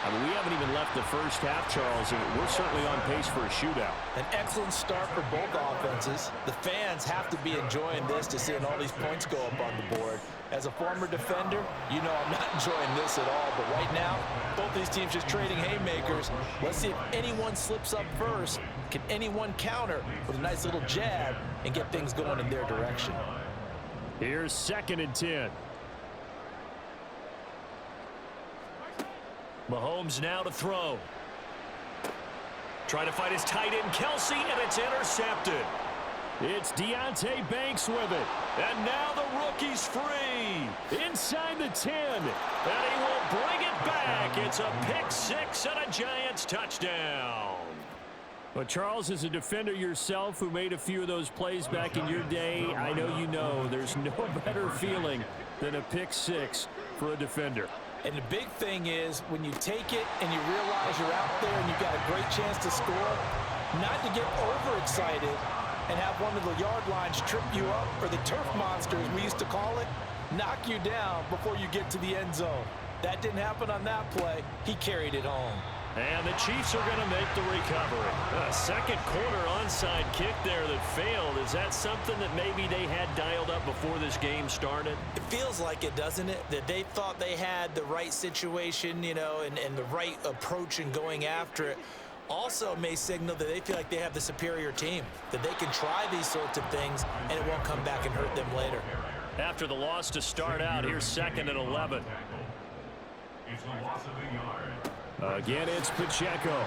I mean, we haven't even left the first half, Charles, and we're certainly on pace for a shootout. An excellent start for both offenses. The fans have to be enjoying this to seeing all these points go up on the board. As a former defender, you know I'm not enjoying this at all. But right now, both these teams just trading haymakers. Let's see if anyone slips up first. Can anyone counter with a nice little jab and get things going in their direction? Here's 2nd and 10. Mahomes now to throw. Trying to fight his tight end, Kelsey, and it's intercepted. It's Deonte Banks with it. And now the rookie's free. Inside the 10. And he will bring it back. It's a pick six and a Giants touchdown. But Charles, as a defender yourself who made a few of those plays back in your day, I know you know there's no better feeling than a pick six for a defender. And the big thing is when you take it and you realize you're out there and you've got a great chance to score, not to get overexcited and have one of the yard lines trip you up, or the turf monsters we used to call it, knock you down before you get to the end zone. That didn't happen on that play. He carried it home. And the Chiefs are going to make the recovery. A second quarter onside kick there that failed. Is that something that maybe they had dialed up before this game started? It feels like it, doesn't it? That they thought they had the right situation, you know, and the right approach in going after it. Also may signal that they feel like they have the superior team, that they can try these sorts of things and it won't come back and hurt them later. After the loss to start out, here's 2nd and 11. It's a loss of a yard. Again, it's Pacheco.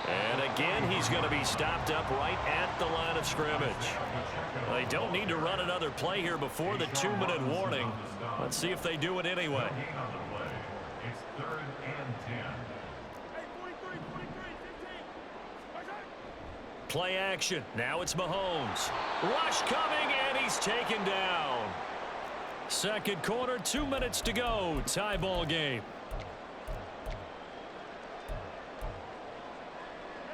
And again, he's going to be stopped up right at the line of scrimmage. They don't need to run another play here before the 2-minute warning. Let's see if they do it anyway. It's 3rd and 10. Play action. Now it's Mahomes. Rush coming, and he's taken down. Second quarter, 2 minutes to go. Tie ball game.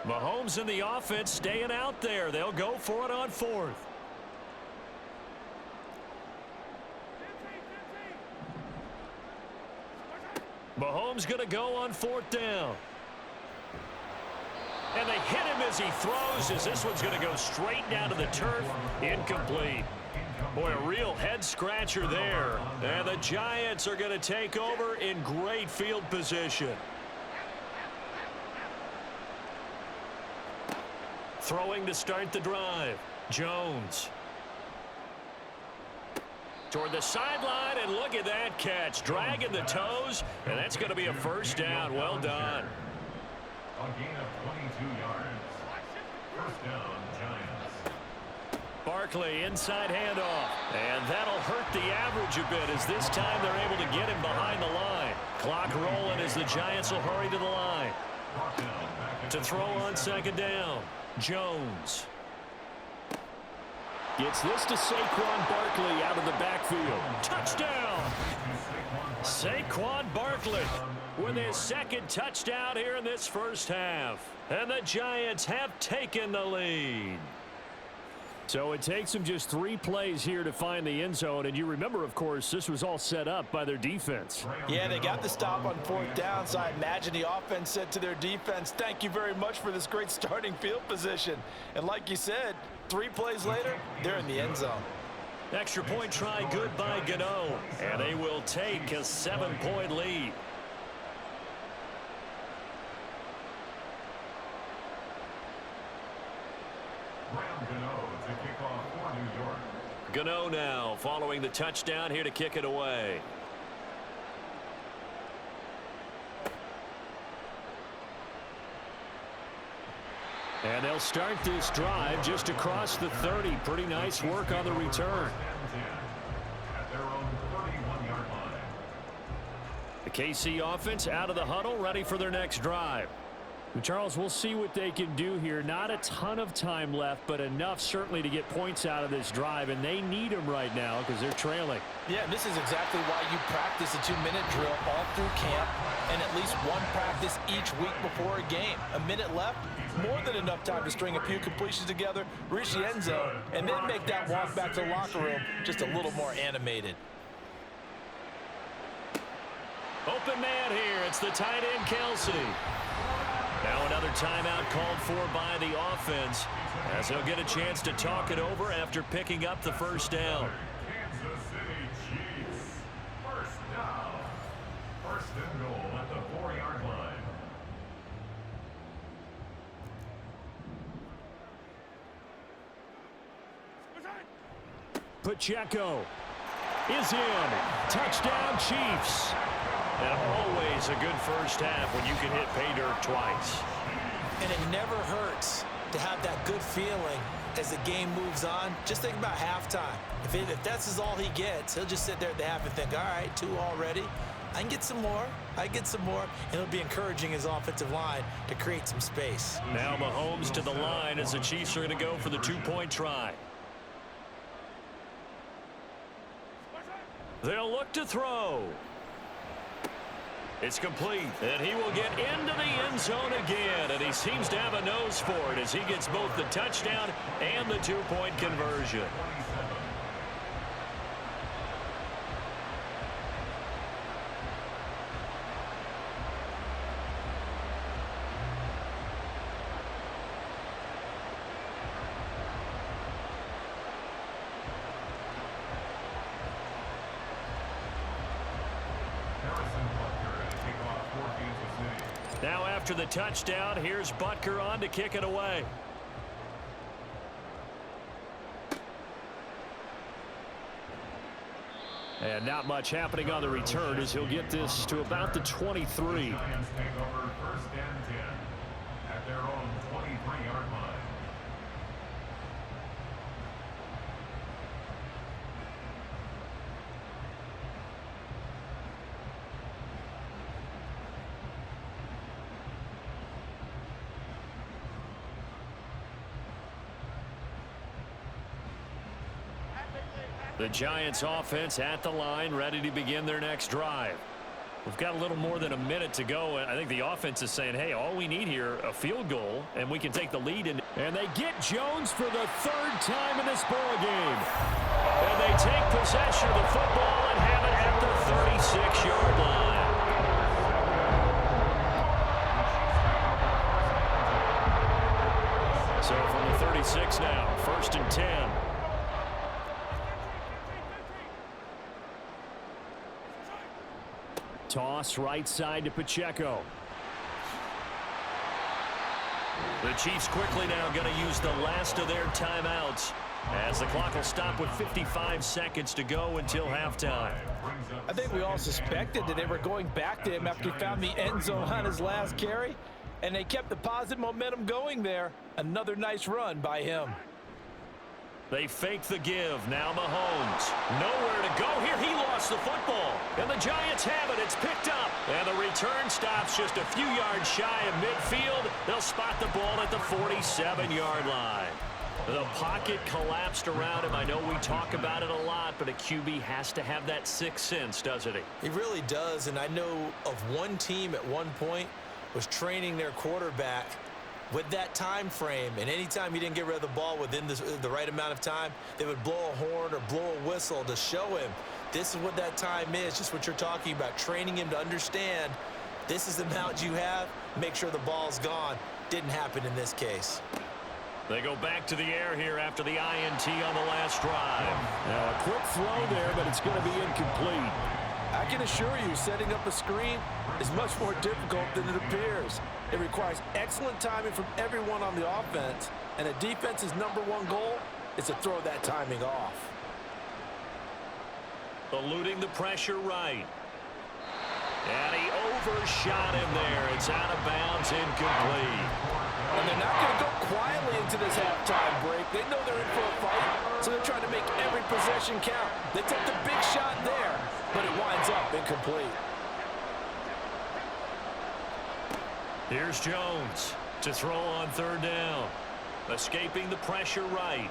Mahomes and the offense staying out there. They'll go for it on 4th. Mahomes going to go on 4th down. And they hit him as he throws, as this one's going to go straight down to the turf. Incomplete. Boy, a real head-scratcher there. And the Giants are going to take over in great field position. Throwing to start the drive. Jones. Toward the sideline, and look at that catch. Dragging the toes, and that's going to be a first down. Well done. A gain of 22 yards. First down, Giants. Barkley, inside handoff. And that'll hurt the average a bit, as this time they're able to get him behind the line. Clock rolling as the Giants will hurry to the line. To throw on 2nd down. Jones gets this to Saquon Barkley out of the backfield. Touchdown! Saquon Barkley with his 2nd touchdown here in this first half. And the Giants have taken the lead. So it takes them just 3 plays here to find the end zone. And you remember, of course, this was all set up by their defense. Yeah, they got the stop on 4th down, so I imagine the offense said to their defense, thank you very much for this great starting field position. And like you said, 3 plays later, they're in the end zone. Extra point try good by Gano. And they will take a 7-point lead. Gano now following the touchdown here to kick it away. And they'll start this drive just across the 30. Pretty nice work on the return. The KC offense out of the huddle, ready for their next drive. Charles, we'll see what they can do here. Not a ton of time left, but enough certainly to get points out of this drive, and they need them right now because they're trailing. Yeah, and this is exactly why you practice a 2-minute drill all through camp and at least one practice each week before a game. A minute left, more than enough time to string a few completions together, reach the end zone, and then make that walk back to the locker room just a little more animated. Open man here. It's the tight end, Kelsey. Now another timeout called for by the offense, as he'll get a chance to talk it over after picking up the first down. Kansas City Chiefs. First down. First and goal at the 4-yard line. Pacheco is in. Touchdown, Chiefs. And always a good first half when you can hit pay dirt twice. And it never hurts to have that good feeling as the game moves on. Just think about halftime. If that's all he gets, he'll just sit there at the half and think, all right, 2 already. I can get some more. I get some more. And it'll be encouraging his offensive line to create some space. Now Mahomes to the line as the Chiefs are going to go for the 2-point try. They'll look to throw. It's complete, and he will get into the end zone again, and he seems to have a nose for it as he gets both the touchdown and the 2-point conversion. Now after the touchdown, here's Butker on to kick it away. And not much happening on the return as he'll get this to about the 23. Giants take over first and 10 at their own 23-yard line. The Giants offense at the line, ready to begin their next drive. We've got a little more than a minute to go, and I think the offense is saying, hey, all we need here, a field goal, and we can take the lead. And they get Jones for the 3rd time in this ball game. And they take possession of the football and have it at the 36-yard line. So from the 36 now, 1st and 10. Toss right side to Pacheco. The Chiefs quickly now going to use the last of their timeouts as the clock will stop with 55 seconds to go until halftime. I think we all suspected that they were going back to him after he found the end zone on his last carry, and they kept the positive momentum going there. Another nice run by him. They fake the give. Now Mahomes. Nowhere to go here. He lost the football. And the Giants have it. It's picked up. And the return stops just a few yards shy of midfield. They'll spot the ball at the 47-yard line. The pocket collapsed around him. I know we talk about it a lot, but a QB has to have that sixth sense, doesn't he? He really does. And I know of one team at one point was training their quarterback with that time frame, and anytime he didn't get rid of the ball within the right amount of time, they would blow a horn or blow a whistle to show him this is what that time is, just what you're talking about, training him to understand this is the amount you have, make sure the ball's gone. Didn't happen in this case. They go back to the air here after the INT on the last drive. Now a quick throw there, but it's going to be incomplete. I can assure you, setting up a screen is much more difficult than it appears. It requires excellent timing from everyone on the offense, and a defense's #1 goal is to throw that timing off. Eluding the pressure right. And he overshot him there. It's out of bounds, incomplete. And they're not going to go quietly into this halftime break. They know they're in for a fight, so they're trying to make every possession count. They took the big shot there, but it winds up incomplete. Here's Jones to throw on 3rd down. Escaping the pressure right.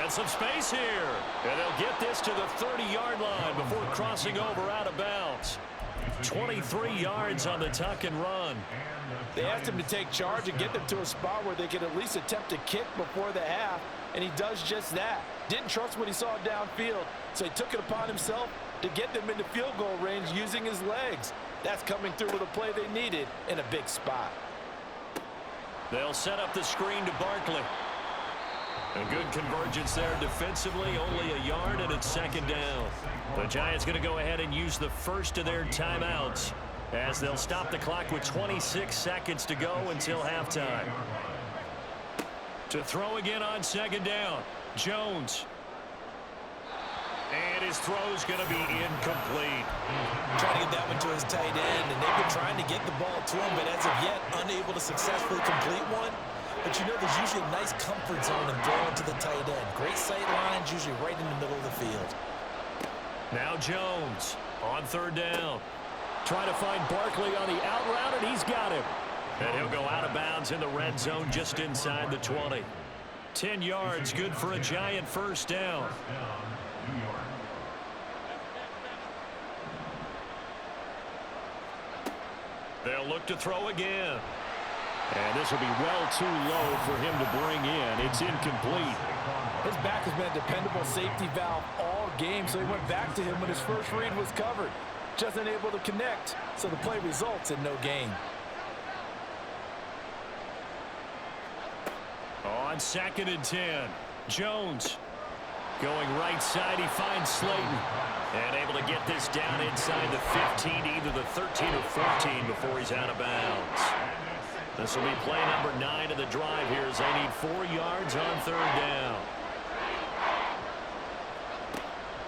And some space here. And they'll get this to the 30-yard line before crossing over out of bounds. 23 yards on the tuck and run. They asked him to take charge and get them to a spot where they could at least attempt a kick before the half, and he does just that. Didn't trust what he saw downfield, so he took it upon himself to get them into field goal range using his legs. That's coming through with a play they needed in a big spot. They'll set up the screen to Barkley. A good convergence there defensively, only a yard, and it's second down. The Giants going to go ahead and use the first of their timeouts as they'll stop the clock with 26 seconds to go until halftime. To throw again on second down, Jones. And his throw's going to be incomplete. Trying to get that one to his tight end, and they've been trying to get the ball to him, but as of yet, unable to successfully complete one. But you know, there's usually a nice comfort zone in throwing to the tight end. Great sight lines, usually right in the middle of the field. Now Jones on third down. Trying to find Barkley on the out route, and he's got him. And he'll go out of bounds in the red zone just inside the 20. 10 yards, good for a Giant first down. They'll look to throw again. And this will be well too low for him to bring in. It's incomplete. His back has been a dependable safety valve all game, so he went back to him when his first read was covered. Just unable to connect, so the play results in no gain. On second and 10, Jones going right side. He finds Slayton and able to get this down inside the 15, either the 13 or 14 before he's out of bounds. This will be play number 9 of the drive here as they need 4 yards on third down.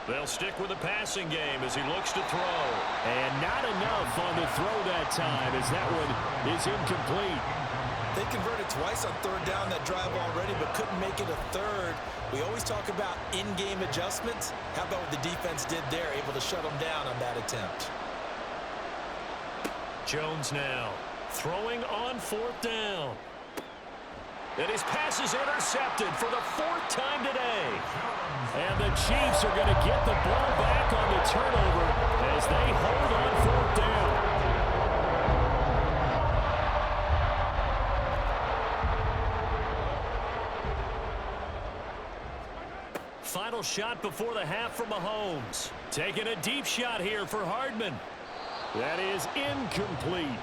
They'll stick with the passing game as he looks to throw. And not enough on the throw that time as that one is incomplete. They converted twice on third down that drive already, but couldn't make it a third. We always talk about in-game adjustments. How about what the defense did there, able to shut them down on that attempt. Jones now throwing on fourth down. And his pass is intercepted for the 4th time today. And the Chiefs are going to get the ball back on the turnover as they hold on fourth down. Final shot before the half from Mahomes. Taking a deep shot here for Hardman. That is incomplete.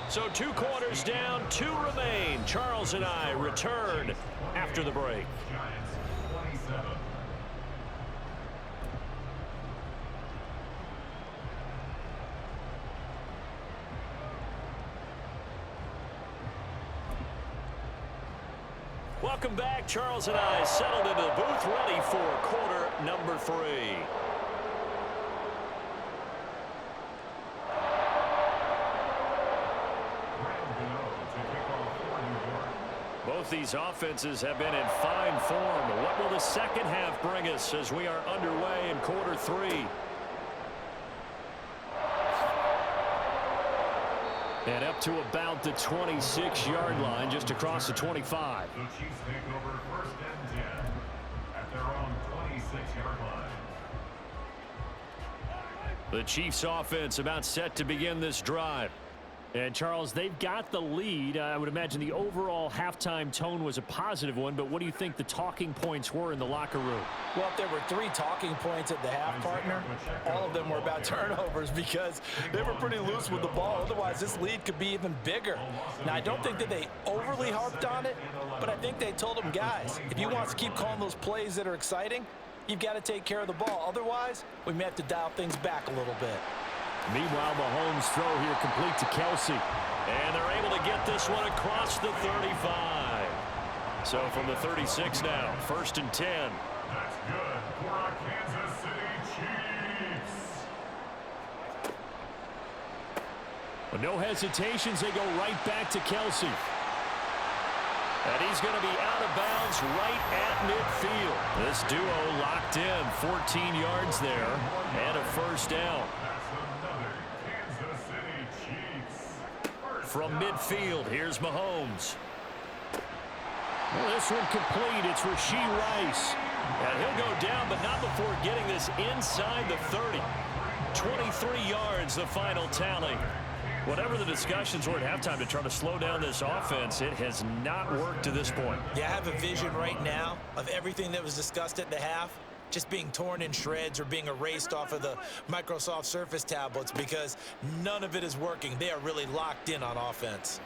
So 2 quarters down, 2 remain. Charles and I return after the break. Welcome back. Charles and I settled into the booth, ready for quarter number 3. Both these offenses have been in fine form. What will the second half bring us as we are underway in quarter 3? And up to about the 26-yard line, just across the 25. The Chiefs take over first and 10 at their own 26-yard line. The Chiefs offense about set to begin this drive. And, Charles, they've got the lead. I would imagine the overall halftime tone was a positive one, but what do you think the talking points were in the locker room? Well, if there were 3 talking points at the half, partner, all of them were about turnovers because they were pretty loose with the ball. Otherwise, this lead could be even bigger. Now, I don't think that they overly harped on it, but I think they told them, guys, if you want to keep calling those plays that are exciting, you've got to take care of the ball. Otherwise, we may have to dial things back a little bit. Meanwhile, Mahomes' throw here complete to Kelsey. And they're able to get this one across the 35. So from the 36 now, first and 10. That's good for our Kansas City Chiefs. With no hesitations, they go right back to Kelsey. And he's going to be out of bounds right at midfield. This duo locked in, 14 yards there, and a first down. From midfield, here's Mahomes. Well, this one complete. It's Rashee Rice. And he'll go down, but not before getting this inside the 30. 23 yards, the final tally. Whatever the discussions were at halftime to try to slow down this offense, it has not worked to this point. Yeah, I have a vision right now of everything that was discussed at the half just being torn in shreds or being erased off of the Microsoft Surface tablets because none of it is working. They are really locked in on offense.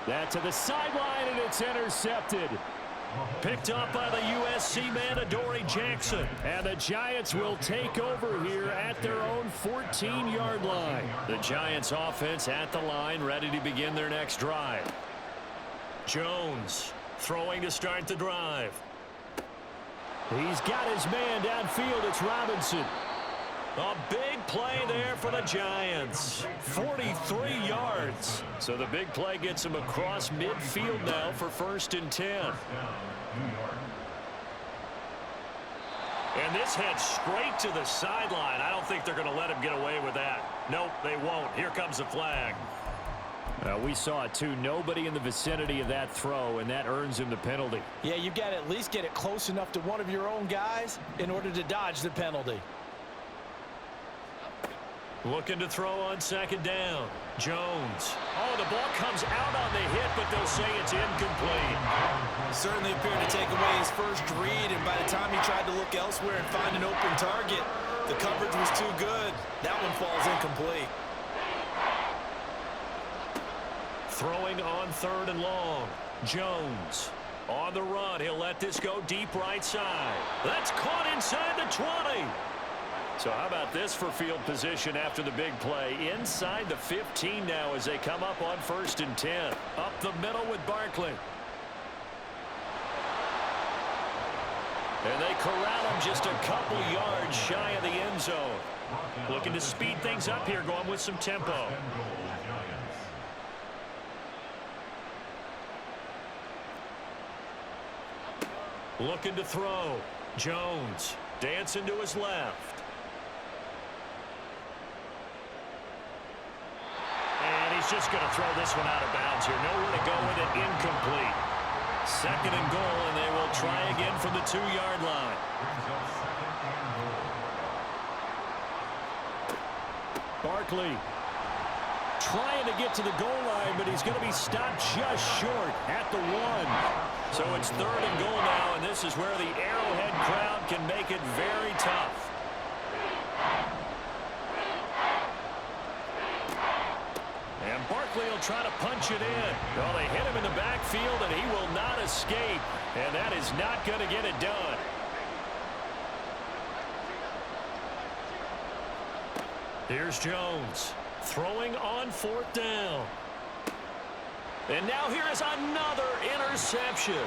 That to the sideline, and it's intercepted. Picked up by the USC man, Adoree Jackson. And the Giants will take over here at their own 14-yard line. The Giants offense at the line, ready to begin their next drive. Jones throwing to start the drive. He's got his man downfield. It's Robinson. A big play there for the Giants. 43 yards. So the big play gets him across midfield now for 1st and 10. And this heads straight to the sideline. I don't think they're going to let him get away with that. Nope, they won't. Here comes the flag. We saw it too. Nobody in the vicinity of that throw, and that earns him the penalty. Yeah, you've got to at least get it close enough to one of your own guys in order to dodge the penalty. Looking to throw on 2nd down. Jones. Oh, the ball comes out on the hit, but they'll say it's incomplete. Certainly appeared to take away his first read, and by the time he tried to look elsewhere and find an open target, the coverage was too good. That one falls incomplete. Throwing on 3rd and long. Jones on the run. He'll let this go deep right side. That's caught inside the 20. So how about this for field position after the big play? Inside the 15 now as they come up on 1st and 10. Up the middle with Barkley. And they corral him just a couple yards shy of the end zone. Looking to speed things up here, going with some tempo. Looking to throw. Jones dancing to his left. And he's just going to throw this one out of bounds here. Nowhere to go with it. Incomplete. 2nd and goal, and they will try again from the 2-yard line. Barkley trying to get to the goal line, but he's going to be stopped just short at the 1. So it's 3rd and goal now, and this is where the Arrowhead crowd can make it very tough. And Barkley will try to punch it in. Well, they hit him in the backfield, and he will not escape. And that is not going to get it done. Here's Jones throwing on 4th down. And now here is another interception.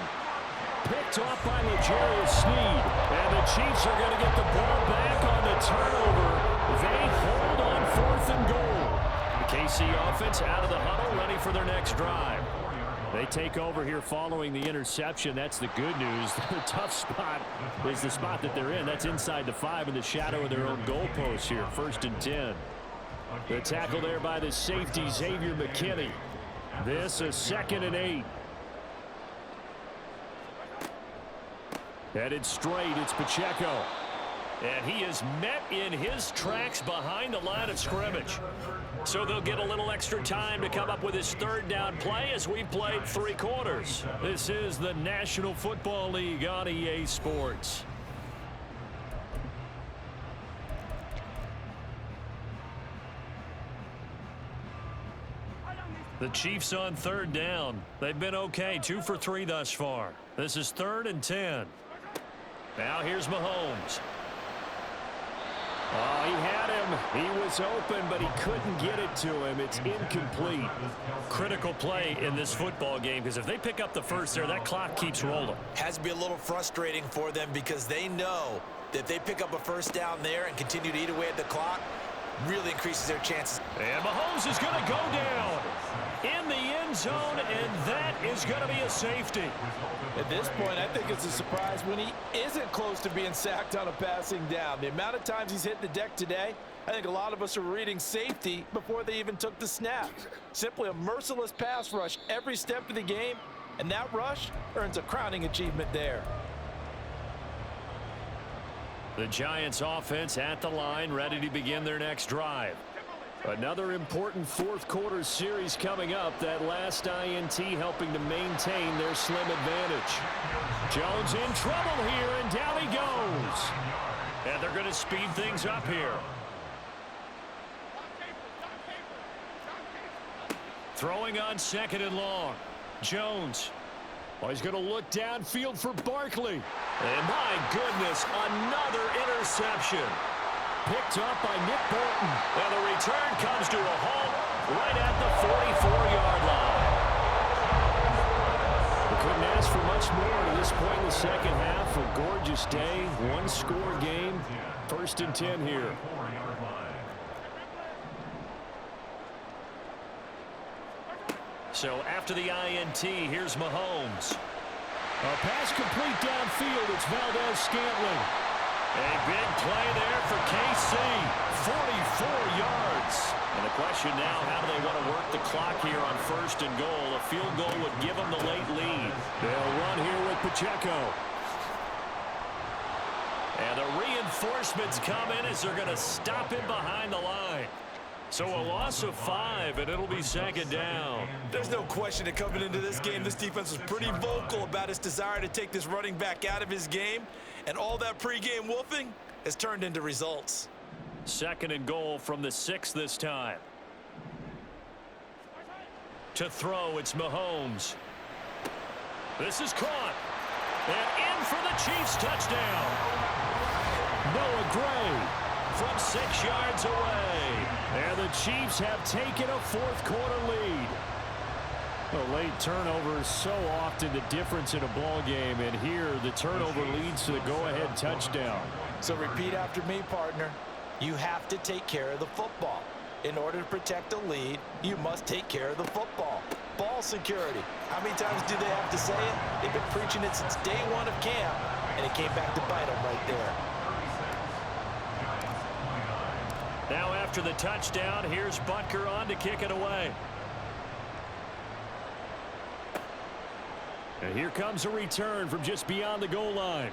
Picked off by L'Jarius Sneed. And the Chiefs are going to get the ball back on the turnover. They hold on 4th and goal. The KC offense out of the huddle, ready for their next drive. They take over here following the interception. That's the good news. The tough spot is the spot that they're in. That's inside the 5 in the shadow of their own goalpost here. 1st and 10. The tackle there by the safety, Xavier McKinney. This is 2nd and 8. Headed straight, it's Pacheco. And he is met in his tracks behind the line of scrimmage. So they'll get a little extra time to come up with his 3rd down play as we played 3 quarters. This is the National Football League on EA Sports. The Chiefs on 3rd down. They've been okay, 2 for 3 thus far. This is 3rd and 10. Now here's Mahomes. Oh, he had him. He was open, but he couldn't get it to him. It's incomplete. Critical play in this football game, because if they pick up the first there, that clock keeps rolling. Has to be a little frustrating for them because they know that if they pick up a 1st down there and continue to eat away at the clock, really increases their chances. And Mahomes is going to go down in the end zone, and that is going to be a safety. At this point, I think it's a surprise when he isn't close to being sacked on a passing down. The amount of times he's hit the deck today, I think a lot of us are reading safety before they even took the snap. Simply a merciless pass rush every step of the game, and that rush earns a crowning achievement there. The Giants offense at the line, ready to begin their next drive. Another important fourth quarter series coming up. That last INT helping to maintain their slim advantage. Jones in trouble here, and down he goes. And they're going to speed things up here. Throwing on second and long. Jones. Oh, he's going to look downfield for Barkley. And my goodness, another interception. Picked up by Nick Bolton. And the return comes to a halt right at the 44-yard line. We couldn't ask for much more to this point in the second half. A gorgeous day, one-score game. 1st and 10 here. So after the INT, here's Mahomes. A pass complete downfield. It's Valdez-Scantling. A big play there for KC. 44 yards. And the question now, how do they want to work the clock here on 1st and goal? A field goal would give them the late lead. They'll run here with Pacheco. And the reinforcements come in as they're going to stop him behind the line. So a loss of 5, and it'll be 2nd down. There's no question that coming into this game, this defense was pretty vocal about its desire to take this running back out of his game. And all that pregame wolfing has turned into results. 2nd and goal from the 6 this time. To throw, it's Mahomes. This is caught. And in for the Chiefs touchdown. Noah Gray from 6 yards away. And the Chiefs have taken a fourth quarter lead. A late turnover is so often the difference in a ball game, and here the turnover leads to the go-ahead touchdown. So repeat after me, partner. You have to take care of the football. In order to protect the lead, you must take care of the football. Ball security. How many times do they have to say it? They've been preaching it since day one of camp, and it came back to bite them right there. Now after the touchdown, here's Butker on to kick it away. And here comes a return from just beyond the goal line.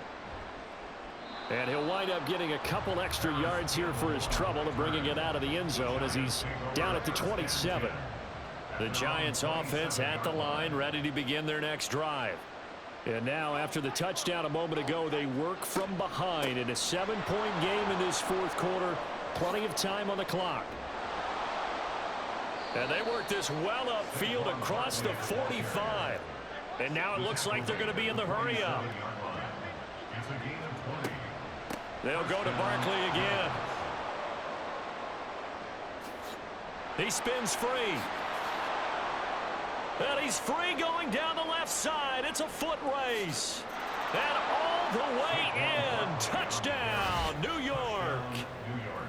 And he'll wind up getting a couple extra yards here for his trouble and bringing it out of the end zone as he's down at the 27. The Giants offense at the line, ready to begin their next drive. And now after the touchdown a moment ago, they work from behind in a 7-point game in this fourth quarter. Plenty of time on the clock. And they work this well upfield across the 45. And now it looks like they're going to be in the hurry up. They'll go to Barkley again. He spins free. And he's free going down the left side. It's a foot race. And all the way in. Touchdown, New York.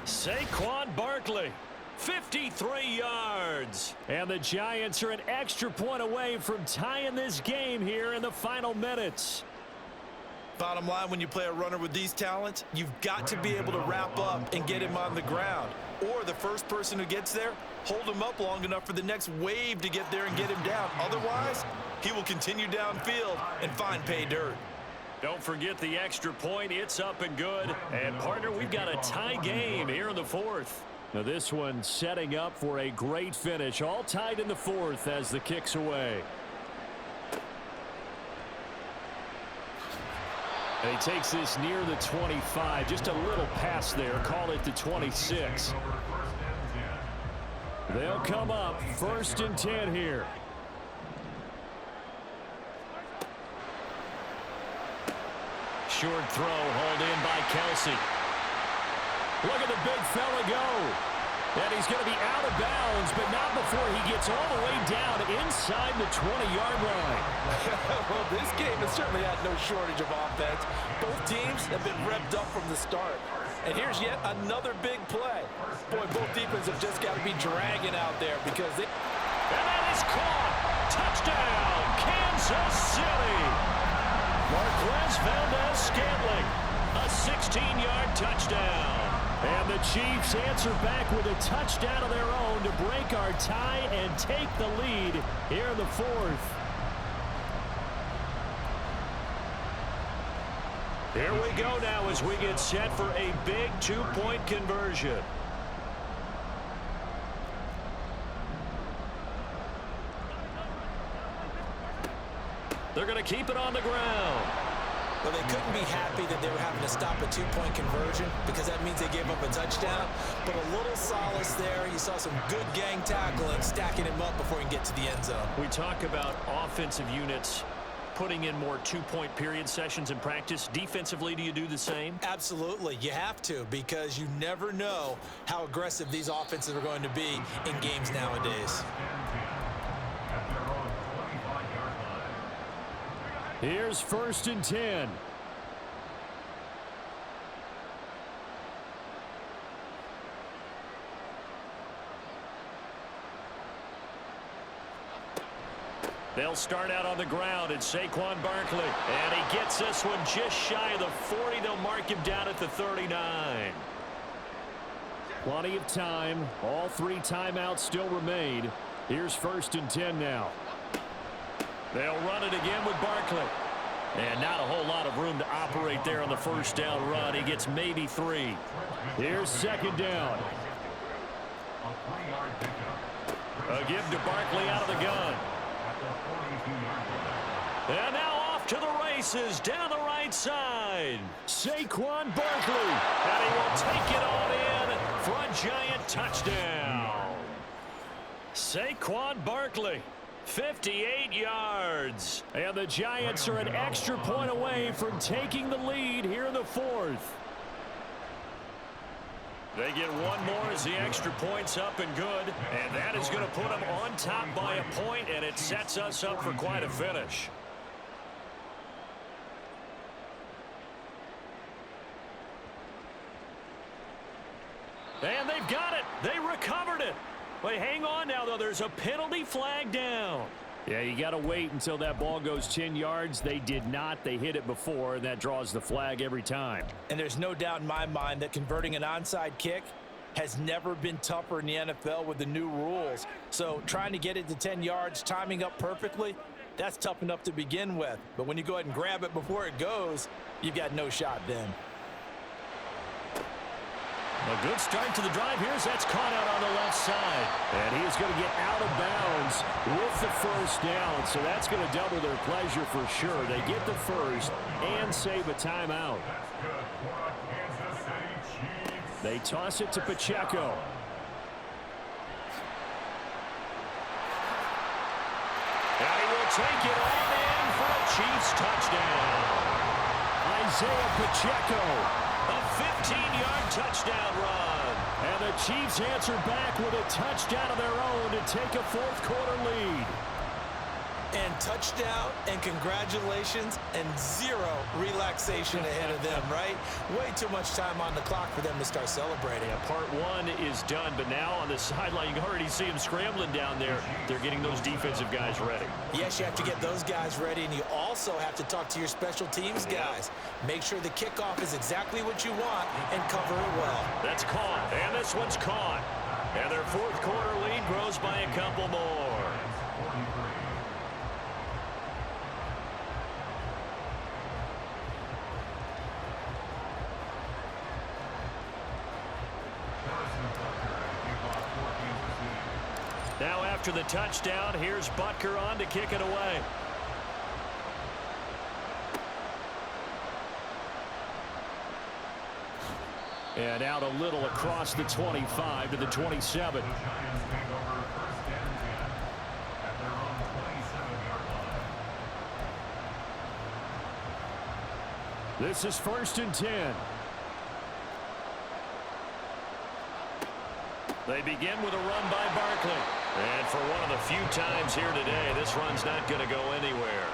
Saquon Barkley, 53 yards. And the Giants are an extra point away from tying this game here in the final minutes. Bottom line, when you play a runner with these talents, you've got to be able to wrap up and get him on the ground. Or the first person who gets there, hold him up long enough for the next wave to get there and get him down. Otherwise, he will continue downfield and find pay dirt. Don't forget the extra point. It's up and good. And, partner, we've got a tie game here in the fourth. Now this one setting up for a great finish. All tied in the fourth as the kick's away. And he takes this near the 25. Just a little pass there. Call it the 26. They'll come up 1st and 10 here. Short throw hauled in by Kelsey. Look at the big fella go. And he's going to be out of bounds, but not before he gets all the way down inside the 20-yard line. Well, this game has certainly had no shortage of offense. Both teams have been revved up from the start. And here's yet another big play. Boy, both defenses have just got to be dragging out there because they... And that is caught. Touchdown, Kansas City. Marquez Valdez-Scantling, a 16-yard touchdown. And the Chiefs answer back with a touchdown of their own to break our tie and take the lead here in the fourth. Here we go now as we get set for a big two-point conversion. They're going to keep it on the ground. Well, they couldn't be happy that they were having to stop a two-point conversion because that means they gave up a touchdown. But a little solace there. You saw some good gang tackling, stacking him up before he can get to the end zone. We talk about offensive units putting in more two-point period sessions in practice. Defensively, do you do the same? Absolutely. You have to, because you never know how aggressive these offenses are going to be in games nowadays. Here's 1st and 10. They'll start out on the ground. It's Saquon Barkley. And he gets this one just shy of the 40. They'll mark him down at the 39. Plenty of time. All 3 timeouts still remain. Here's 1st and 10 now. They'll run it again with Barkley. And not a whole lot of room to operate there on the 1st down run. He gets maybe 3. Here's 2nd down. A give to Barkley out of the gun. And now off to the races down the right side. Saquon Barkley. And he will take it on in for a giant touchdown. Saquon Barkley. 58 yards. And the Giants are an extra point away from taking the lead here in the 4th. They get one more as the extra point's up and good. And that is going to put them on top by a point, and it sets us up for quite a finish. And they've got it. They recovered it. Wait, hang on now, though. There's a penalty flag down. Yeah, you got to wait until that ball goes 10 yards. They did not. They hit it before, and that draws the flag every time. And there's no doubt in my mind that converting an onside kick has never been tougher in the NFL with the new rules. So trying to get it to 10 yards, timing up perfectly, that's tough enough to begin with. But when you go ahead and grab it before it goes, you've got no shot then. A good start to the drive here as that's caught out on the left side. And he is going to get out of bounds with the 1st down. So that's going to double their pleasure for sure. They get the 1st and save a timeout. They toss it to Pacheco. And he will take it on in for a Chiefs touchdown. Isaiah Pacheco. A 15-yard touchdown run. And the Chiefs answer back with a touchdown of their own to take a 4th quarter lead. And touchdown and congratulations and 0 relaxation ahead of them, right? Way too much time on the clock for them to start celebrating. Yeah, part 1 is done, but now on the sideline, you can already see them scrambling down there. They're getting those defensive guys ready. Yes, you have to get those guys ready, and you also have to talk to your special teams guys. Make sure the kickoff is exactly what you want and cover it well. That's caught, and this one's caught. And their 4th quarter lead grows by a couple more. Now after the touchdown, here's Butker on to kick it away. And out a little across the 25 to the 27. This is 1st and 10. They begin with a run by Barkley. And for one of the few times here today, this run's not going to go anywhere.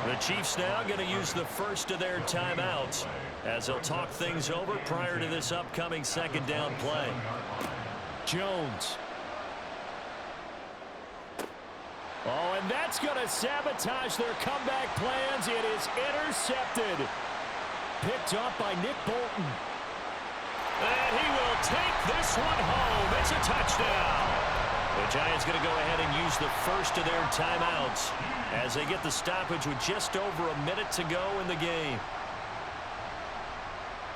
The Chiefs now going to use the 1st of their timeouts as they'll talk things over prior to this upcoming 2nd down play. Jones. Oh, and that's going to sabotage their comeback plans. It is intercepted. Picked up by Nick Bolton. And he will take this one home. It's a touchdown. The Giants going to go ahead and use the 1st of their timeouts as they get the stoppage with just over a minute to go in the game.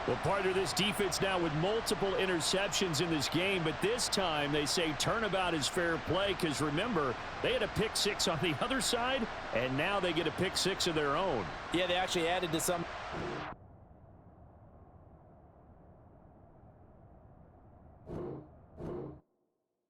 Well, part of this defense now with multiple interceptions in this game, but this time they say turnabout is fair play because, remember, they had a pick six on the other side, and now they get a pick six of their own. Yeah, they actually added to some.